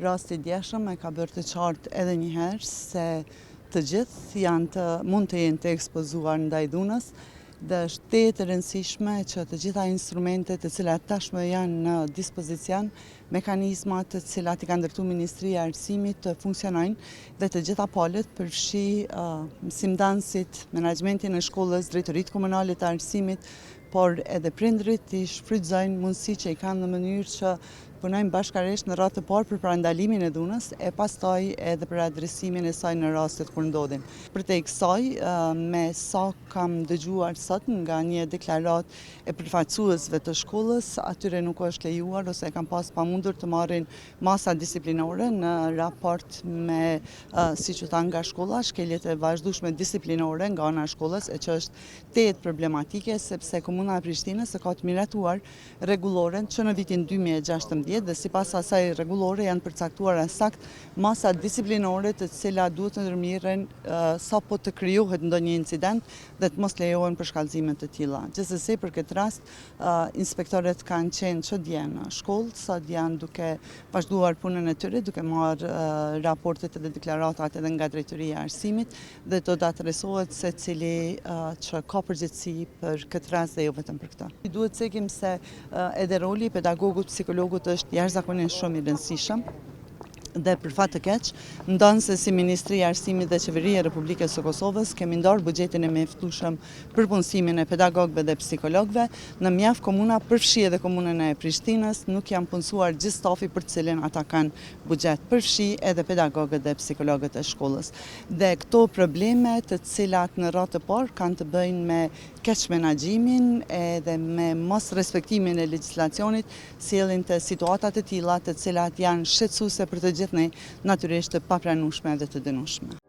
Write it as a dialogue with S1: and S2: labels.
S1: Rasti i djeshëm e ka bërë të qartë edhe një herë se të gjithë mund të jenë të ekspozuar ndaj dhunës dhe është tetë e rëndësishme që të gjitha instrumentet të cilat tashmë janë në dispozicion, mekanizmat të cilat i ka ndërtuar Ministria e Arsimit të funksionojnë dhe të gjitha palët përfshi mësimdhënësit, menaxhmentin e shkollës, drejtoritë komunale të arsimit, por edhe prindrit të shfrytëzojnë mundësi që i kanë në mënyrë që punojmë bashkërisht në radhë të parë për parandalimin e dhunës e pastaj edhe për adresimin e saj në rastet kur ndodhin. Përtej kësaj, me sa kam dëgjuar sot nga një deklaratë e përfaqësuesve të shkollës, atyre nuk është lejuar ose kanë pas pamundur të marrin masa disiplinore në raport me siç u tha nga shkolla, shkeljet e vazhdueshme disiplinore nga ana e shkollës, e që është tetë problematike sepse Komuna e Prishtinës e ka të miratuar rregulloren që në vitin 2016 dhe sipas asaj rregullore janë përcaktuara sakt masa disiplinore të cilat duhet të ndërmirren sapo të krijohet ndonjë incident dhe të mos lejohen përshkallëzime të tilla. Gjithsesi për këtë rast inspektorët kanë qenë çdo në shkollë, sot janë duke vazhduar punën e tyre, duke marrë raportet dhe deklaratat edhe nga drejtoria e arsimit dhe do të adresohet secili që ka përgjegjësi për këtë rast dhe jo vetëm për këtë. Duhet të cekim se edhe roli i pedagogut, psikologut është jashtëzakonisht shumë i rëndësishëm dhe për fat të keq, ndonë se si Ministria e Arsimit dhe Qeveria e Republikës së Kosovës kemi ndarë buxhetin e mjaftueshëm për punësimin e pedagogëve dhe psikologëve, në mjaft komuna përfshi edhe komunën e Prishtinës nuk janë punësuar gjithë stafi për të cilin ata kanë buxhet, përfshi edhe pedagogët dhe psikologët e shkollës. Dhe këto probleme të cilat në radhë të parë kanë të bëjnë me keq menaxhimin edhe me mos respektimin e legjislacionit, sjellin të situata të tilla të cilat janë shqetësuese për të gjithë ne, natyrisht të papranueshme dhe të dënueshme.